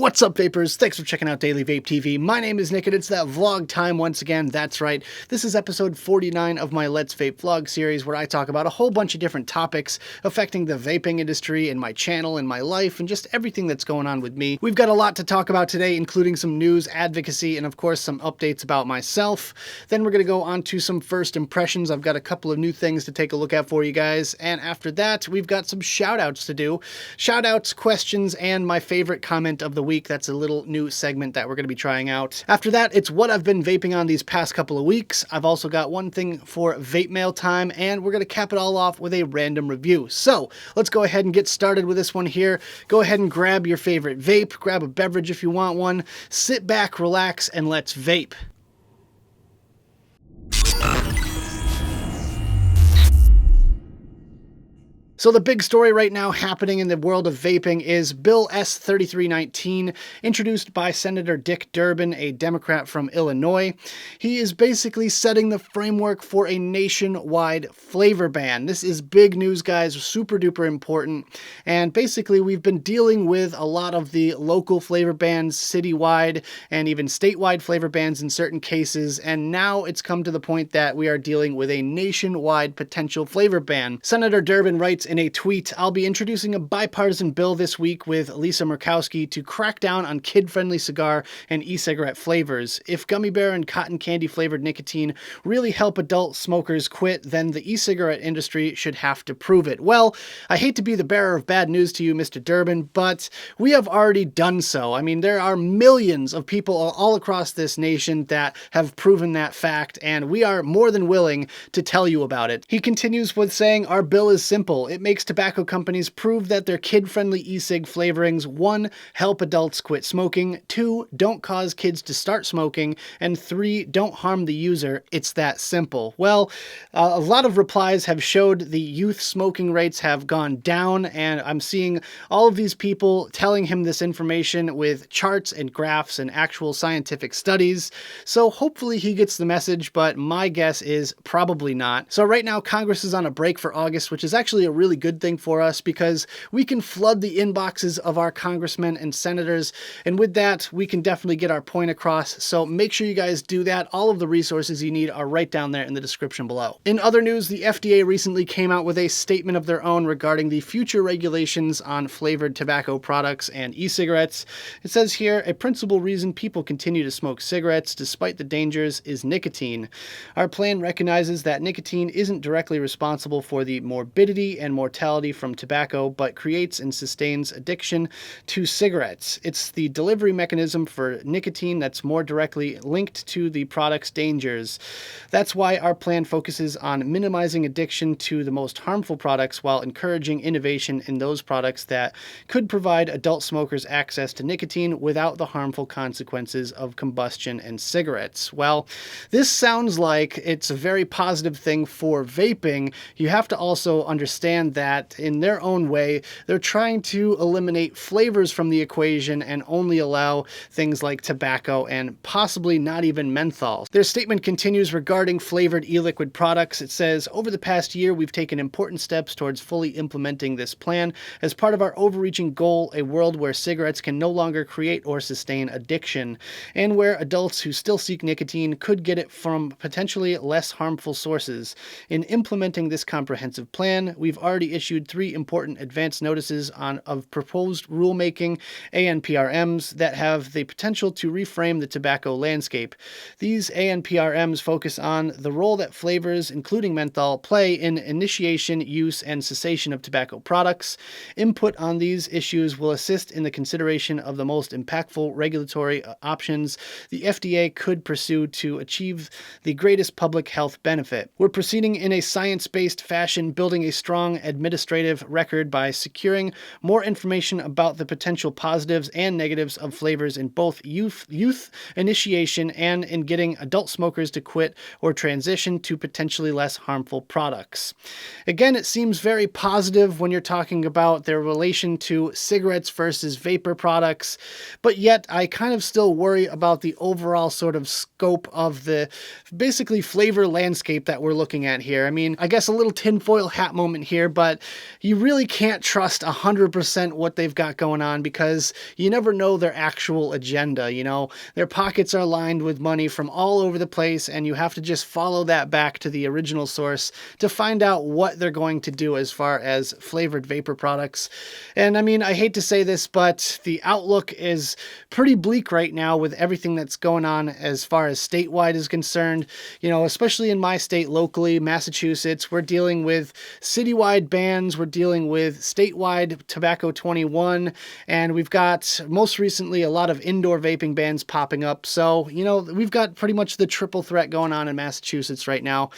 What's up, vapors? Thanks for checking out Daily Vape TV. My name is Nick, and it's that vlog time once again. That's right. This is episode 49 of my Let's Vape vlog series, where I talk about a whole bunch of different topics affecting the vaping industry and my channel and my life and just everything that's going on with me. We've got a lot to talk about today, including some news, advocacy, and of course some updates about myself. Then we're going to go on to some first impressions. I've got a couple of new things to take a look at for you guys. And after that, we've got some shout-outs to do. Shout-outs, questions, and my favorite comment of the week. That's a little new segment that we're going to be trying out. After that, it's what I've been vaping on these past couple of weeks. I've also got one thing for vape mail time, and we're going to cap it all off with a random review. So let's go ahead and get started with this one here. Go ahead and grab your favorite vape, grab a beverage if you want one, sit back, relax, and let's vape. So the big story right now happening in the world of vaping is Bill S-3319, introduced by Senator Dick Durbin, a Democrat from Illinois. He is basically setting the framework for a nationwide flavor ban. This is big news, guys, super duper important. And basically we've been dealing with a lot of the local flavor bans citywide and even statewide flavor bans in certain cases. And now it's come to the point that we are dealing with a nationwide potential flavor ban. Senator Durbin writes in a tweet, "I'll be introducing a bipartisan bill this week with Lisa Murkowski to crack down on kid-friendly cigar and e-cigarette flavors. If gummy bear and cotton candy flavored nicotine really help adult smokers quit, then the e-cigarette industry should have to prove it." Well, I hate to be the bearer of bad news to you, Mr. Durbin, but we have already done so. I mean, there are millions of people all across this nation that have proven that fact, and we are more than willing to tell you about it. He continues with saying, "Our bill is simple. It makes tobacco companies prove that their kid-friendly e-cig flavorings, 1, help adults quit smoking, 2, don't cause kids to start smoking, and 3, don't harm the user. It's that simple." Well, a lot of replies have showed the youth smoking rates have gone down, and I'm seeing all of these people telling him this information with charts and graphs and actual scientific studies. So hopefully he gets the message, but my guess is probably not. So right now Congress is on a break for August, which is actually a really good thing for us because we can flood the inboxes of our congressmen and senators, and with that we can definitely get our point across. So make sure you guys do that. All of the resources you need are right down there in the description below. In other news, the FDA recently came out with a statement of their own regarding the future regulations on flavored tobacco products and e-cigarettes. It says here, "A principal reason people continue to smoke cigarettes despite the dangers is nicotine. Our plan recognizes that nicotine isn't directly responsible for the morbidity and mortality from tobacco, but creates and sustains addiction to cigarettes. It's the delivery mechanism for nicotine that's more directly linked to the product's dangers. That's why our plan focuses on minimizing addiction to the most harmful products while encouraging innovation in those products that could provide adult smokers access to nicotine without the harmful consequences of combustion and cigarettes." Well, this sounds like it's a very positive thing for vaping. You have to also understand that in their own way, they're trying to eliminate flavors from the equation and only allow things like tobacco and possibly not even menthol. Their statement continues regarding flavored e-liquid products. It says, "Over the past year, we've taken important steps towards fully implementing this plan as part of our overreaching goal, a world where cigarettes can no longer create or sustain addiction, and where adults who still seek nicotine could get it from potentially less harmful sources. In implementing this comprehensive plan, we've already issued 3 important advance notices of proposed rulemaking, ANPRMs, that have the potential to reframe the tobacco landscape. These ANPRMs focus on the role that flavors, including menthol, play in initiation, use, and cessation of tobacco products. Input on these issues will assist in the consideration of the most impactful regulatory options the FDA could pursue to achieve the greatest public health benefit. We're proceeding in a science-based fashion, building a strong administrative record by securing more information about the potential positives and negatives of flavors in both youth initiation and in getting adult smokers to quit or transition to potentially less harmful products." Again, it seems very positive when you're talking about their relation to cigarettes versus vapor products, but yet I kind of still worry about the overall sort of scope of the basically flavor landscape that we're looking at here. I mean, I guess a little tinfoil hat moment here, but you really can't trust 100% what they've got going on because you never know their actual agenda. You know, their pockets are lined with money from all over the place, and you have to just follow that back to the original source to find out what they're going to do as far as flavored vapor products. And I mean, I hate to say this, but the outlook is pretty bleak right now with everything that's going on as far as statewide is concerned. You know, especially in my state locally, Massachusetts, we're dealing with citywide bans, we're dealing with statewide tobacco 21, and we've got most recently a lot of indoor vaping bans popping up. So, you know, we've got pretty much the triple threat going on in Massachusetts right now,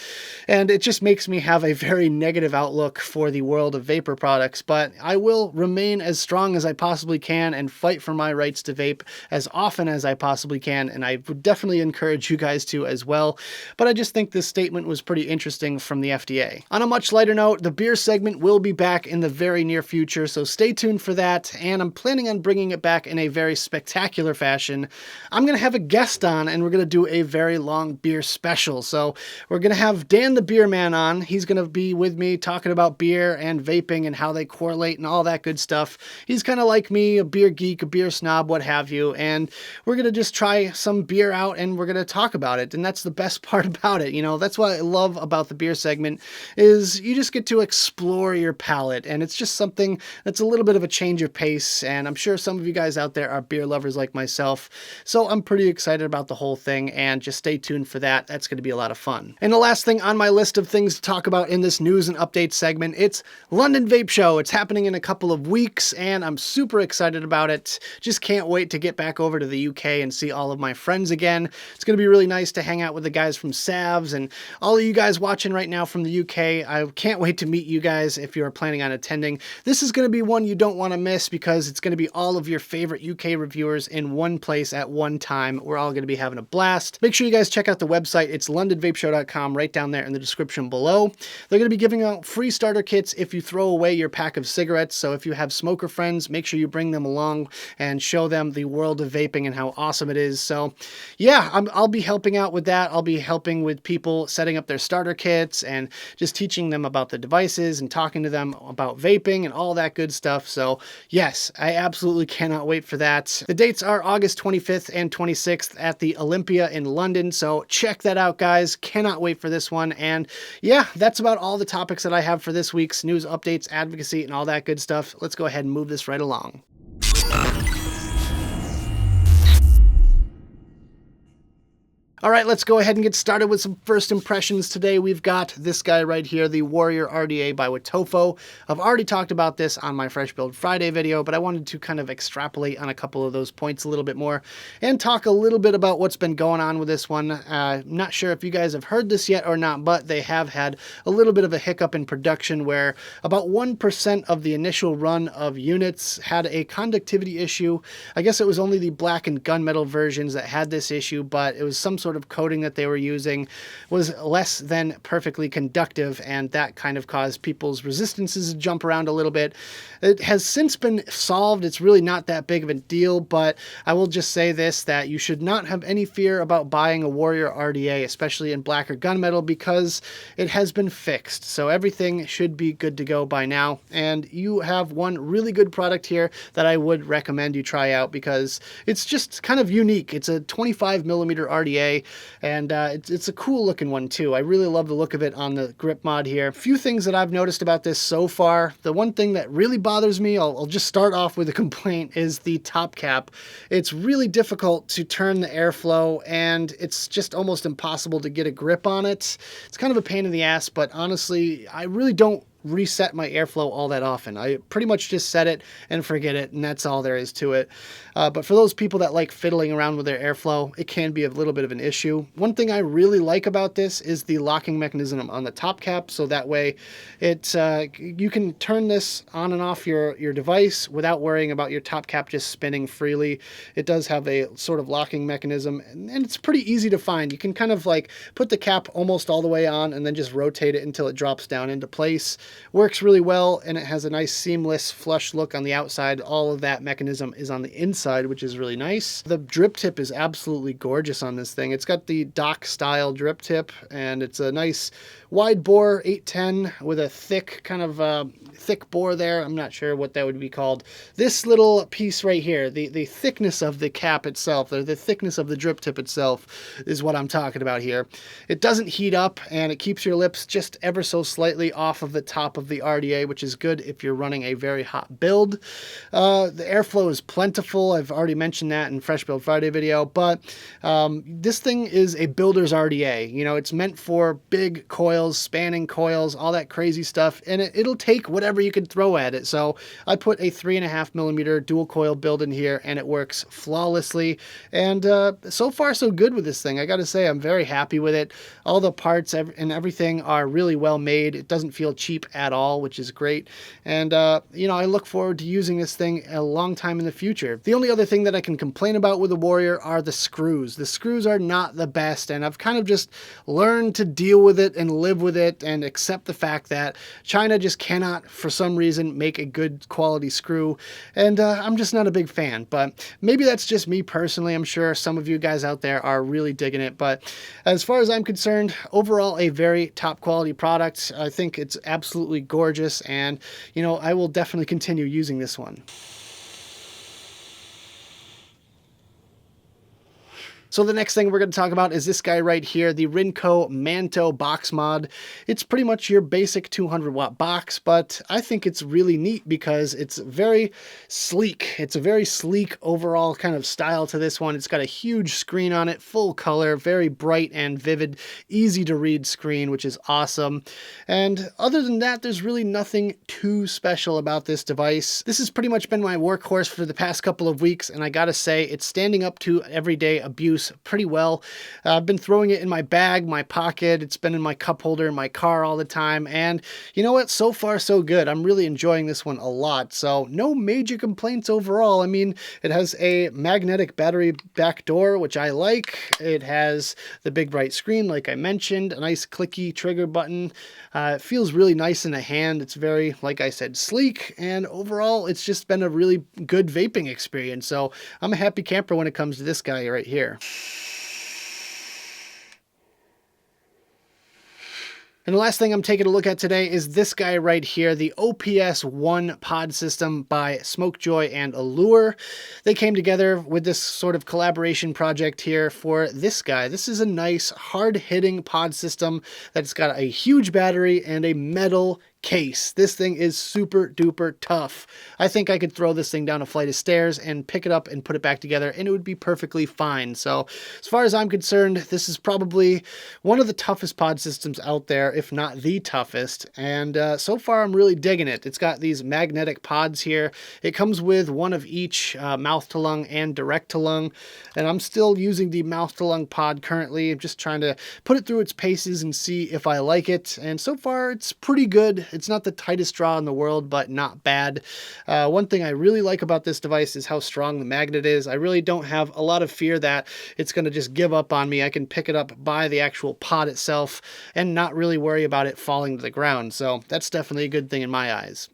and it just makes me have a very negative outlook for the world of vapor products. But I will remain as strong as I possibly can and fight for my rights to vape as often as I possibly can, and I would definitely encourage you guys to as well. But I just think this statement was pretty interesting from the FDA. On a much lighter note, the beer segment will be back in the very near future, so stay tuned for that, and I'm planning on bringing it back in a very spectacular fashion. I'm going to have a guest on, and we're going to do a very long beer special. So we're going to have Dan the Beer Man on. He's going to be with me talking about beer and vaping and how they correlate and all that good stuff. He's kind of like me, a beer geek, a beer snob, what have you, and we're going to just try some beer out and we're going to talk about it, and that's the best part about it. You know, that's what I love about the beer segment is you just get to explore your palate, and it's just something that's a little bit of a change of pace, and I'm sure some of you guys out there are beer lovers like myself, so I'm pretty excited about the whole thing, and just stay tuned for that. That's going to be a lot of fun. And the last thing on my list of things to talk about in this news and update segment, it's London Vape Show. It's happening in a couple of weeks, and I'm super excited about it. Just can't wait to get back over to the UK and see all of my friends again. It's going to be really nice to hang out with the guys from Savs and all of you guys watching right now from the UK. I can't wait to meet you guys if you're planning on attending. This is going to be one you don't want to miss because it's going to be all of your favorite UK reviewers in one place at one time. We're all going to be having a blast. Make sure you guys check out the website. It's londonvapeshow.com right down there in the description below. They're going to be giving out free starter kits if you throw away your pack of cigarettes. So if you have smoker friends, make sure you bring them along and show them the world of vaping and how awesome it is. So yeah, I'll be helping out with that. I'll be helping with people setting up their starter kits and just teaching them about the devices and talking to them about vaping and all that good stuff. So yes, I absolutely cannot wait for that. The dates are August 25th and 26th at the Olympia in London. So check that out, guys. Cannot wait for this one. And yeah, that's about all the topics that I have for this week's news updates, advocacy, and all that good stuff. Let's go ahead and move this right along. All right, let's go ahead and get started with some first impressions today. We've got this guy right here, the Warrior RDA by Watofo. I've already talked about this on my Fresh Build Friday video, but I wanted to kind of extrapolate on a couple of those points a little bit more and talk a little bit about what's been going on with this one. Not sure if you guys have heard this yet or not, but they have had a little bit of a hiccup in production where about 1% of the initial run of units had a conductivity issue. I guess it was only the black and gunmetal versions that had this issue, but it was some sort of coating that they were using was less than perfectly conductive, and that kind of caused people's resistances to jump around a little bit. It has since been solved. It's really not that big of a deal, but I will just say this, that you should not have any fear about buying a Warrior RDA, especially in black or gunmetal, because it has been fixed. So everything should be good to go by now, and you have one really good product here that I would recommend you try out because it's just kind of unique. It's a 25mm RDA, and it's a cool looking one too. I really love the look of it on the grip mod here. A few things that I've noticed about this so far. The one thing that really bothers me, I'll just start off with a complaint, is the top cap. It's really difficult to turn the airflow, and it's just almost impossible to get a grip on it. It's kind of a pain in the ass, but honestly, I really don't reset my airflow all that often. I pretty much just set it and forget it, and that's all there is to it. But for those people that like fiddling around with their airflow, it can be a little bit of an issue. One thing I really like about this is the locking mechanism on the top cap, so that way you can turn this on and off your device without worrying about your top cap just spinning freely. It does have a sort of locking mechanism, and it's pretty easy to find. You can kind of like put the cap almost all the way on and then just rotate it until it drops down into place. works really well, and it has a nice seamless flush look on the outside. All of that mechanism is on the inside, which is really nice. The drip tip is absolutely gorgeous on this thing. It's got the dock style drip tip, and it's a nice wide bore 810 with a thick kind of thick bore there. I'm not sure what that would be called. This little piece right here, the thickness of the cap itself, or the thickness of the drip tip itself, is what I'm talking about here. It doesn't heat up, and it keeps your lips just ever so slightly off of the top of the RDA, which is good if you're running a very hot build. The airflow is plentiful. I've already mentioned that in Fresh Build Friday video, but this thing is a builder's RDA. You know, it's meant for big coils, spanning coils, all that crazy stuff, and it'll take whatever you can throw at it. So I put a 3.5mm dual coil build in here, and it works flawlessly. And so far so good with this thing. I gotta say, I'm very happy with it. All the parts and everything are really well made. It doesn't feel cheap at all, which is great. And you know, I look forward to using this thing a long time in the future. The only other thing that I can complain about with the Warrior are the screws. The screws are not the best, and I've kind of just learned to deal with it and live with it and accept the fact that China just cannot, for some reason, make a good quality screw, and I'm just not a big fan. But maybe that's just me personally. I'm sure some of you guys out there are really digging it, but as far as I'm concerned, overall a very top quality product. I think it's absolutely gorgeous, and you know, I will definitely continue using this one. So the next thing we're going to talk about is this guy right here, the RIncoe Manto box mod. It's pretty much your basic 200 watt box, but I think it's really neat because it's very sleek. It's a very sleek overall kind of style to this one. It's got a huge screen on it, full color, very bright and vivid, easy to read screen, which is awesome. And other than that, there's really nothing too special about this device. This has pretty much been my workhorse for the past couple of weeks, and I gotta say, it's standing up to everyday abuse pretty well. I've been throwing it in my bag, my pocket. It's been in my cup holder in my car all the time. And you know what? So far, so good. I'm really enjoying this one a lot. So no major complaints overall. I mean, it has a magnetic battery back door, which I like. It has the big bright screen, like I mentioned, a nice clicky trigger button. It feels really nice in the hand. It's very, like I said, sleek. And overall, it's just been a really good vaping experience. So I'm a happy camper when it comes to this guy right here. And the last thing I'm taking a look at today is this guy right here, the OPS 1 pod system by Smokjoy and Alur. They came together with this sort of collaboration project here for this guy. This is a nice, hard-hitting pod system that's got a huge battery and a metal case. This thing is super duper tough. I think I could throw this thing down a flight of stairs and pick it up and put it back together, and it would be perfectly fine. So as far as I'm concerned, this is probably one of the toughest pod systems out there, if not the toughest. And so far I'm really digging it. It's got these magnetic pods here. It comes with one of each, mouth to lung and direct to lung. And I'm still using the mouth to lung pod currently. I'm just trying to put it through its paces and see if I like it. And so far it's pretty good. It's not the tightest draw in the world, but not bad. One thing I really like about this device is how strong the magnet is. I really don't have a lot of fear that it's going to just give up on me. I can pick it up by the actual pod itself and not really worry about it falling to the ground. So that's definitely a good thing in my eyes.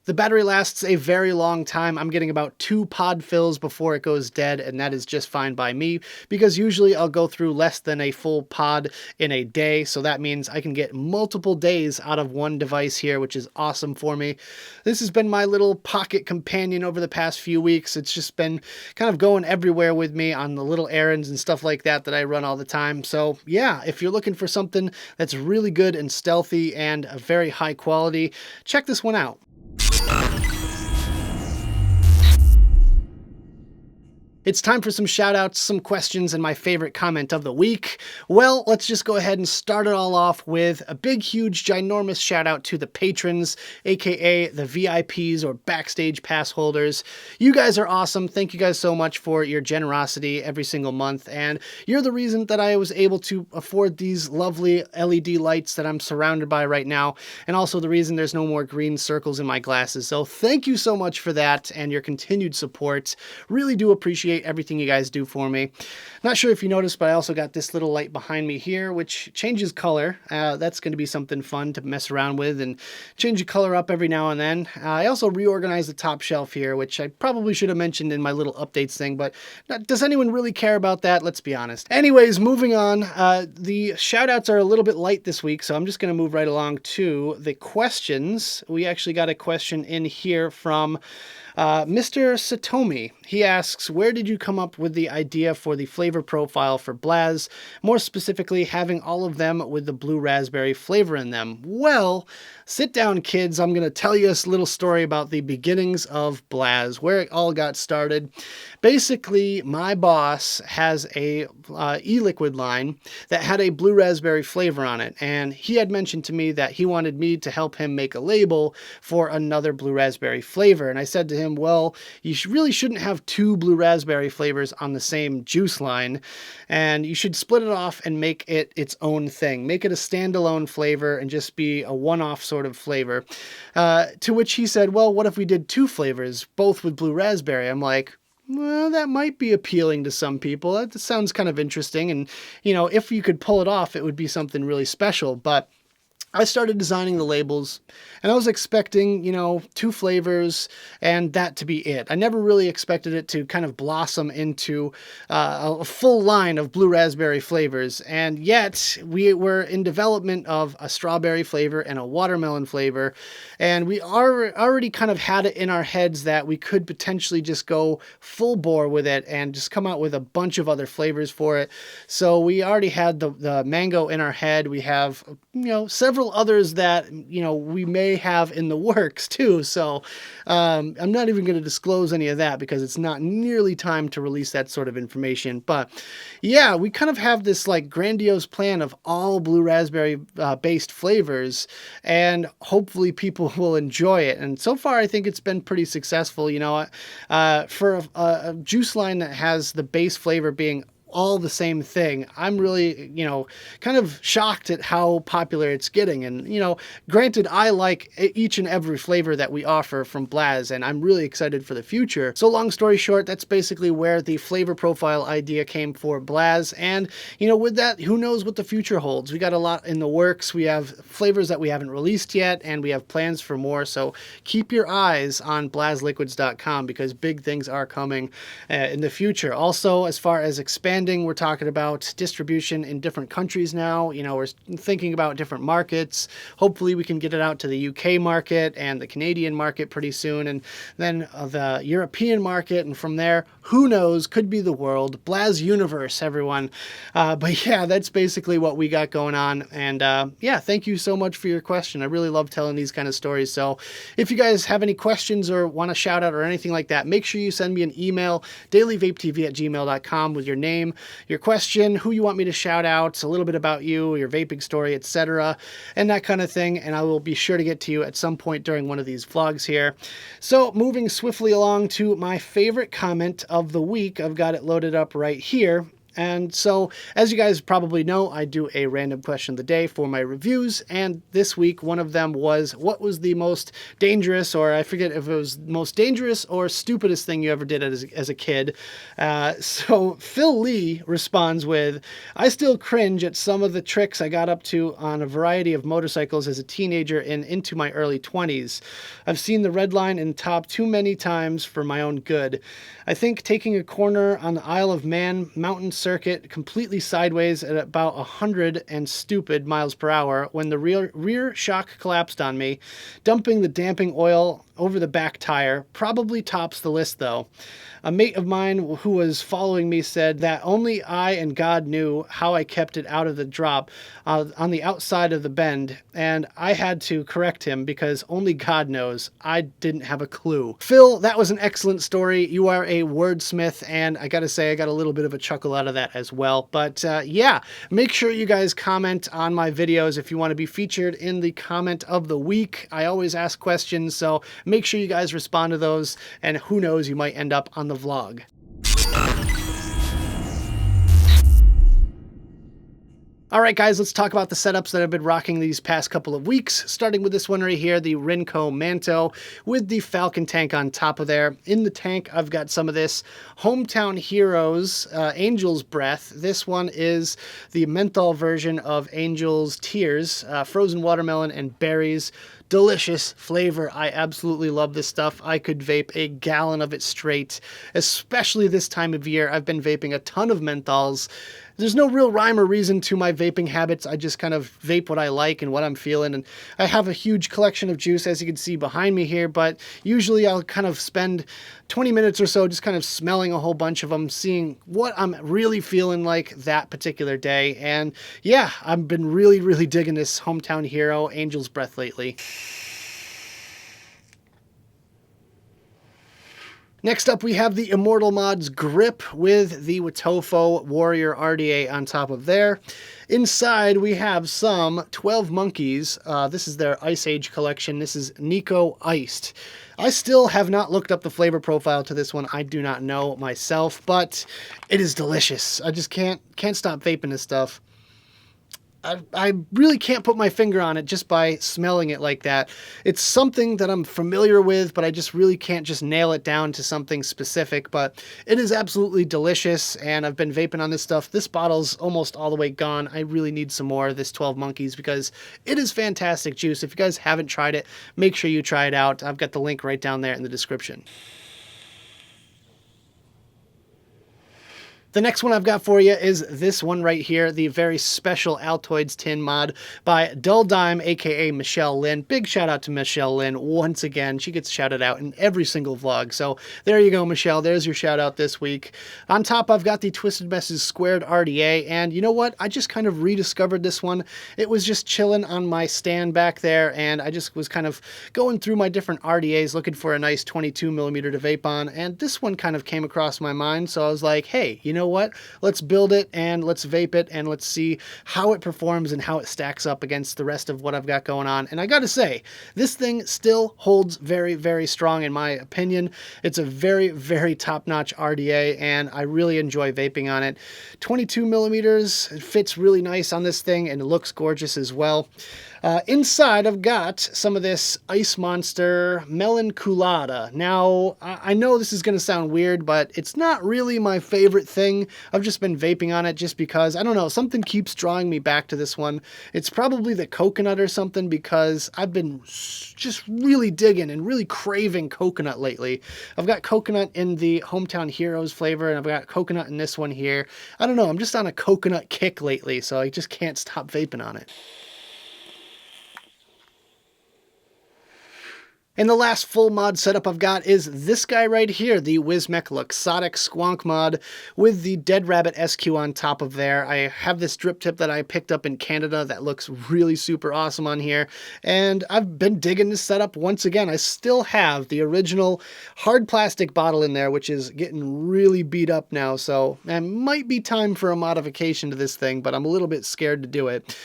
The battery lasts a very long time. I'm getting about 2 pod fills before it goes dead, and that is just fine by me because usually I'll go through less than a full pod in a day, so that means I can get multiple days out of one device here, which is awesome for me. This has been my little pocket companion over the past few weeks. It's just been kind of going everywhere with me on the little errands and stuff like that that I run all the time. So yeah, if you're looking for something that's really good and stealthy and a very high quality, check this one out. It's time for some shoutouts, some questions, and my favorite comment of the week. Well, let's just go ahead and start it all off with a big, huge, ginormous shout out to the patrons, aka the VIPs or backstage pass holders. You guys are awesome. Thank you guys so much for your generosity every single month, and you're the reason that I was able to afford these lovely LED lights that I'm surrounded by right now, and also the reason there's no more green circles in my glasses. So thank you so much for that and your continued support. Really do appreciate appreciate everything you guys do for me. Not sure if you noticed, but I also got this little light behind me here, which changes color. That's going to be something fun to mess around with and change the color up every now and then. I also reorganized the top shelf here, which I probably should have mentioned in my little updates thing, but does anyone really care about that? Let's be honest. Anyways, moving on. The shoutouts are a little bit light this week, so I'm just going to move right along to the questions. We actually got a question in here from Mr. Satomi. He asks, where did you come up with the idea for the flavor profile for Blaz? More specifically, having all of them with the blue raspberry flavor in them. Well, sit down, kids. I'm going to tell you a little story about the beginnings of Blaz, where it all got started. Basically, my boss has a e-liquid line that had a blue raspberry flavor on it, and he had mentioned to me that he wanted me to help him make a label for another blue raspberry flavor. And I said to him, well, you really shouldn't have two blue raspberry flavors on the same juice line, and you should split it off and make it its own thing. Make it a standalone flavor and just be a one-off sort of flavor. To which he said, well, what if we did two flavors, both with blue raspberry? I'm like, well, that might be appealing to some people. That sounds kind of interesting. And, you know, if you could pull it off, it would be something really special. But I started designing the labels, and I was expecting, you know, two flavors and that to be it. I never really expected it to kind of blossom into a full line of blue raspberry flavors. And yet we were in development of a strawberry flavor and a watermelon flavor. And we already kind of had it in our heads that we could potentially just go full bore with it and just come out with a bunch of other flavors for it. So we already had the mango in our head. We have, you know, several others that, you know, we may have in the works too. So I'm not even going to disclose any of that because it's not nearly time to release that sort of information. But yeah, we kind of have this like grandiose plan of all blue raspberry based flavors, and hopefully people will enjoy it. And so far, I think it's been pretty successful. You know, for a juice line that has the base flavor being all the same thing, I'm really, you know, kind of shocked at how popular it's getting. And, you know, granted, I like each and every flavor that we offer from Blaz, and I'm really excited for the future. So long story short, that's basically where the flavor profile idea came for Blaz. And, you know, with that, who knows what the future holds? We got a lot in the works. We have flavors that we haven't released yet, and we have plans for more. So keep your eyes on blazliquids.com because big things are coming in the future. Also, as far as expanding, we're talking about distribution in different countries now. You know, we're thinking about different markets. Hopefully we can get it out to the UK market and the Canadian market pretty soon, and then the European market, and from there, who knows, could be the world. Blaz universe, everyone. But yeah, that's basically what we got going on. And yeah, thank you so much for your question. I really love telling these kind of stories. So if you guys have any questions or want a shout out or anything like that, make sure you send me an email, dailyvapetv@gmail.com, with your name, your question, who you want me to shout out, a little bit about you, your vaping story, etc., and that kind of thing, and I will be sure to get to you at some point during one of these vlogs here. So moving swiftly along to my favorite comment of the week, I've got it loaded up right here. And so, as you guys probably know, I do a random question of the day for my reviews, and this week one of them was, what was the most dangerous, or I forget if it was most dangerous or stupidest thing you ever did as a kid? So Phil Lee responds with, I still cringe at some of the tricks I got up to on a variety of motorcycles as a teenager and into my early 20s. I've seen the red line and top too many times for my own good. I think taking a corner on the Isle of Man mountain circuit completely sideways at about 100 and stupid miles per hour when the rear shock collapsed on me, dumping the damping oil over the back tire probably tops the list though. A mate of mine who was following me said that only I and God knew how I kept it out of the drop on the outside of the bend, and I had to correct him because only God knows. I didn't have a clue. Phil, that was an excellent story. You are a wordsmith, and I gotta say I got a little bit of a chuckle out of that as well. But yeah, make sure you guys comment on my videos if you want to be featured in the comment of the week. I always ask questions, so make sure you guys respond to those, and who knows, you might end up on the vlog. All right, guys, let's talk about the setups that I've been rocking these past couple of weeks, starting with this one right here, the RIncoe Manto with the Falcon tank on top of there. In the tank, I've got some of this Hometown Heroes Angel's Breath. This one is the menthol version of Angel's Tears, frozen watermelon and berries. Delicious flavor. I absolutely love this stuff. I could vape a gallon of it straight, especially this time of year. I've been vaping a ton of menthols. There's no real rhyme or reason to my vaping habits. I just kind of vape what I like and what I'm feeling. And I have a huge collection of juice, as you can see behind me here, but usually I'll kind of spend 20 minutes or so just kind of smelling a whole bunch of them, seeing what I'm really feeling like that particular day. And yeah, I've been really digging this Hometown Hero Angel's Breath lately. Next up, we have the Immortal Mods Grip with the Wotofo Warrior RDA on top of there. Inside, we have some 12 Monkeys. This is their Ice Age collection. This is Nico Iced. I still have not looked up the flavor profile to this one. I do not know myself, but it is delicious. I just can't stop vaping this stuff. I really can't put my finger on it just by smelling it like that. It's something that I'm familiar with, but I just really can't just nail it down to something specific. But it is absolutely delicious, and I've been vaping on this stuff. This bottle's almost all the way gone. I really need some more of this 12 Monkeys because it is fantastic juice. If you guys haven't tried it, make sure you try it out. I've got the link right down there in the description. The next one I've got for you is this one right here, the very special Altoids tin mod by Dull Dime, aka Michelle Lynn. Big shout out to Michelle Lynn once again. She gets shouted out in every single vlog. So there you go, Michelle. There's your shout out this week. On top, I've got the Twisted Messes Squared RDA. And you know what? I just kind of rediscovered this one. It was just chilling on my stand back there, and I just was kind of going through my different RDAs looking for a nice 22 millimeter to vape on. And this one kind of came across my mind. So I was like, hey, you know what? Let's build it and let's vape it and let's see how it performs and how it stacks up against the rest of what I've got going on. And I gotta say, this thing still holds very strong in my opinion. It's a very top-notch RDA, and I really enjoy vaping on it. 22 millimeters, it fits really nice on this thing, and it looks gorgeous as well. Inside, I've got some of this Ice Monster Melon Colada. Now, I know this is going to sound weird, but it's not really my favorite thing. I've just been vaping on it just because, I don't know, something keeps drawing me back to this one. It's probably the coconut or something, because I've been just really digging and really craving coconut lately. I've got coconut in the Hometown Heroes flavor, and I've got coconut in this one here. I don't know, I'm just on a coconut kick lately, so I just can't stop vaping on it. And the last full mod setup I've got is this guy right here, the Wismec Luxotic Squonk mod with the Dead Rabbit SQ on top of there. I have this drip tip that I picked up in Canada that looks really super awesome on here, and I've been digging this setup once again. I still have the original hard plastic bottle in there, which is getting really beat up now, so it might be time for a modification to this thing, but I'm a little bit scared to do it.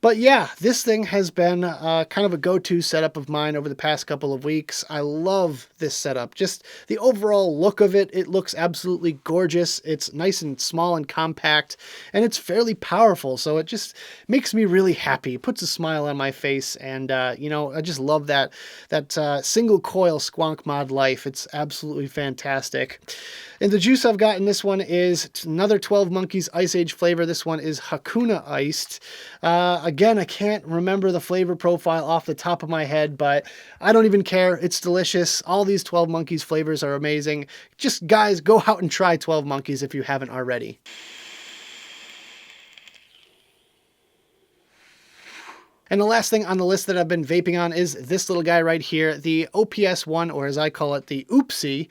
But yeah, this thing has been kind of a go-to setup of mine over the past couple of weeks. I love this setup. Just the overall look of it, it looks absolutely gorgeous. It's nice and small and compact, and it's fairly powerful, so it just makes me really happy. It puts a smile on my face, and you know, I just love that single coil Squonk mod life. It's absolutely fantastic. And the juice I've got in this one is another 12 Monkeys Ice Age flavor. This one is Hakuna Iced. Again, I can't remember the flavor profile off the top of my head, but I don't even care. It's delicious. All these 12 Monkeys flavors are amazing. Just, guys, go out and try 12 Monkeys if you haven't already. And the last thing on the list that I've been vaping on is this little guy right here, the OPS one, or as I call it, the Oopsie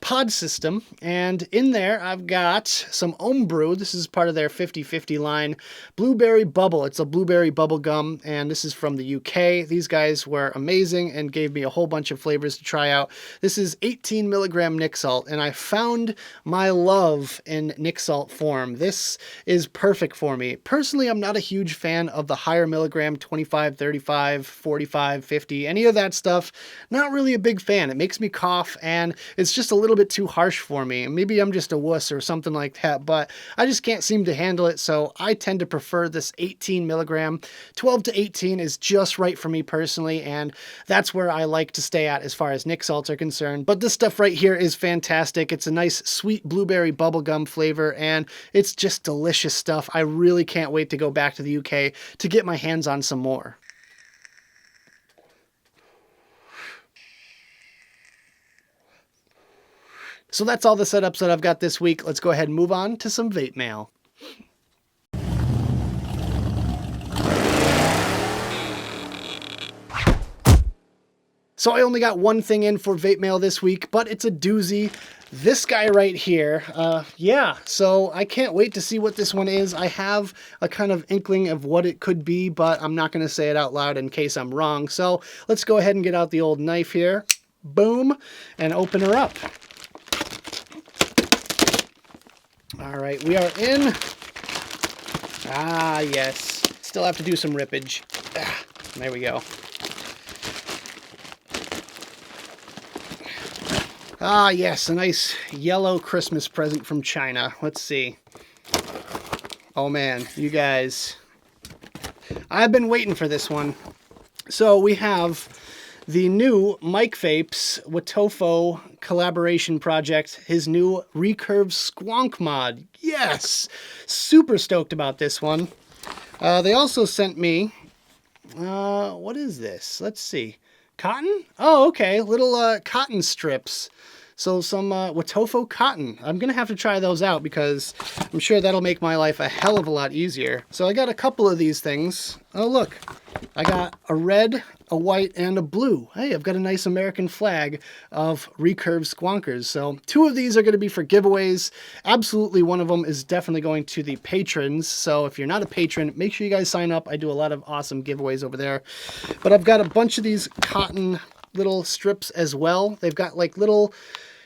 pod system. And in there, I've got some Omebrew. This is part of their 50/50 line. Blueberry Bubble. It's a blueberry bubble gum, and this is from the UK. These guys were amazing and gave me a whole bunch of flavors to try out. This is 18 milligram Nic Salt, and I found my love in Nic Salt form. This is perfect for me. Personally, I'm not a huge fan of the higher milligram milligram, 25, 35, 45, 50, any of that stuff. Not really a big fan. It makes me cough and it's just a little bit too harsh for me. Maybe I'm just a wuss or something like that, but I just can't seem to handle it. So I tend to prefer this 18 milligram. 12 to 18 is just right for me personally, and that's where I like to stay at as far as nic salts are concerned. But this stuff right here is fantastic. It's a nice sweet blueberry bubblegum flavor, and it's just delicious stuff. I really can't wait to go back to the UK to get my hands on some more. So that's all the setups that I've got this week. Let's go ahead and move on to some vape mail. So I only got one thing in for vape mail this week, but it's a doozy. This guy right here, yeah, so I can't wait to see what this one is. I have a kind of inkling of what it could be, but I'm not going to say it out loud in case I'm wrong. So let's go ahead and get out the old knife here. Boom, and open her up. All right, we are in. Ah, yes. Still have to do some rippage. Ah, there we go. Ah, yes, a nice yellow Christmas present from China. Let's see. Oh, man, you guys. I've been waiting for this one. So we have the new Mike Vapes Watofo collaboration project, his new Recurve Squonk mod. Yes! Super stoked about this one. They also sent me, what is this? Let's see. Cotton? Oh, okay. Little cotton strips. So some Watofo cotton. I'm going to have to try those out because I'm sure that'll make my life a hell of a lot easier. So I got a couple of these things. Oh, look. I got a red, a white, and a blue. Hey, I've got a nice American flag of Recurve Squonkers. So 2 of these are going to be for giveaways. Absolutely, one of them is definitely going to the patrons. So if you're not a patron, make sure you guys sign up. I do a lot of awesome giveaways over there. But I've got a bunch of these cotton little strips as well. They've got like little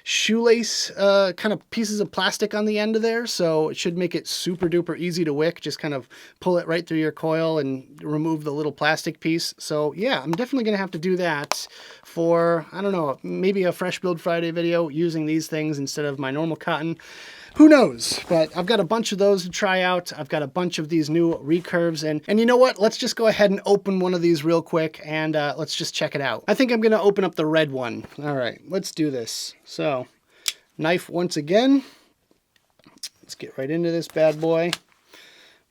shoelace kind of pieces of plastic on the end of there, so it should make it super duper easy to wick. Just kind of pull it right through your coil and remove the little plastic piece. So yeah, I'm definitely gonna have to do that for, I don't know, maybe a Fresh Build Friday video using these things instead of my normal cotton. Who knows? But I've got a bunch of those to try out. I've got a bunch of these new recurves, and you know what? Let's just go ahead and open one of these real quick, and let's just check it out. I think I'm gonna open up the red one. All right, let's do this. So, knife once again. Let's get right into this bad boy.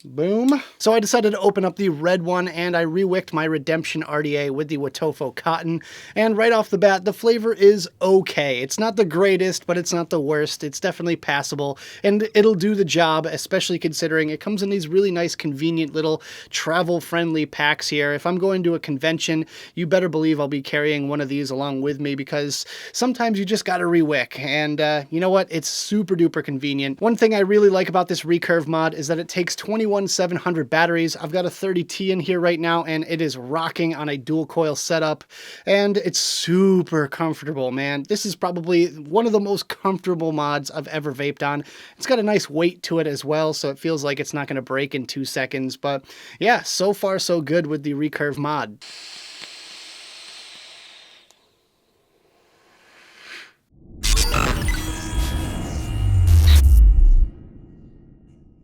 Boom. So I decided to open up the red one, and I rewicked my Redemption RDA with the Watofo cotton. And right off the bat, the flavor is okay. It's not the greatest, but it's not the worst. It's definitely passable, and it'll do the job, especially considering it comes in these really nice, convenient little travel-friendly packs here. If I'm going to a convention, you better believe I'll be carrying one of these along with me, because sometimes you just gotta rewick, and you know what? It's super duper convenient. One thing I really like about this Recurve mod is that it takes 21,700 batteries. I've got a 30T in here right now, and it is rocking on a dual coil setup, and it's super comfortable, man. This is probably one of the most comfortable mods I've ever vaped on. It's got a nice weight to it as well, so it feels like it's not going to break in 2 seconds. But yeah, so far so good with the Recurve mod.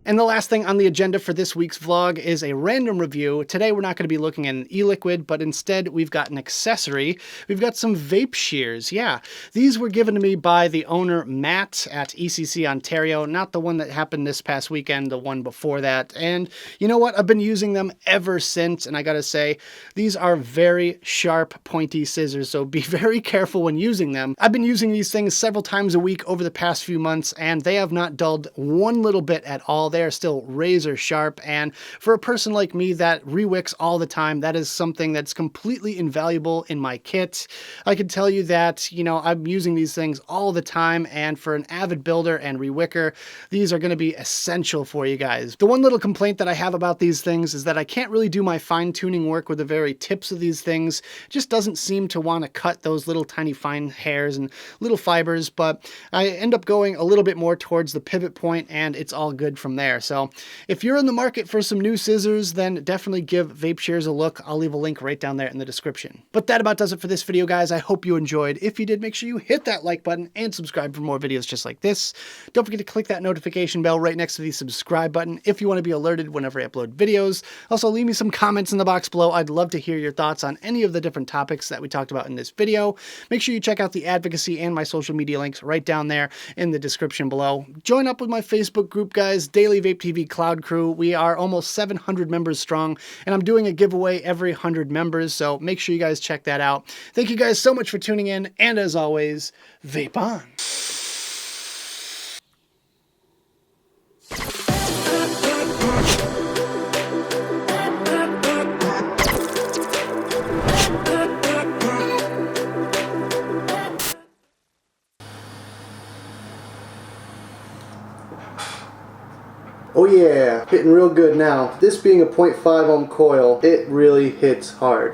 And the last thing on the agenda for this week's vlog is a random review. Today we're not going to be looking at an e-liquid, but instead we've got an accessory. We've got some vape shears. Yeah, these were given to me by the owner, Matt, at ECC Ontario. Not the one that happened this past weekend, the one before that. And you know what? I've been using them ever since, and I gotta say, these are very sharp, pointy scissors, so be very careful when using them. I've been using these things several times a week over the past few months, and they have not dulled one little bit at all. They are still razor sharp, and for a person like me that rewicks all the time, that is something that's completely invaluable in my kit. I can tell you that, you know, I'm using these things all the time, and for an avid builder and rewicker, these are going to be essential for you guys. The one little complaint that I have about these things is that I can't really do my fine-tuning work with the very tips of these things. It just doesn't seem to want to cut those little tiny fine hairs and little fibers, but I end up going a little bit more towards the pivot point, and it's all good from there. there. So if you're in the market for some new scissors, then definitely give VapeShares a look. I'll leave a link right down there in the description. But that about does it for this video, guys. I hope you enjoyed. If you did, make sure you hit that like button and subscribe for more videos just like this. Don't forget to click that notification bell right next to the subscribe button if you want to be alerted whenever I upload videos. Also, leave me some comments in the box below. I'd love to hear your thoughts on any of the different topics that we talked about in this video. Make sure you check out the advocacy and my social media links right down there in the description below. Join up with my Facebook group, guys, Daily Vape TV Cloud Crew. We are almost 700 members strong, and I'm doing a giveaway every 100 members, so make sure you guys check that out. Thank you guys so much for tuning in, and as always, vape on. Oh yeah, hitting real good now. This being a 0.5 ohm coil, it really hits hard.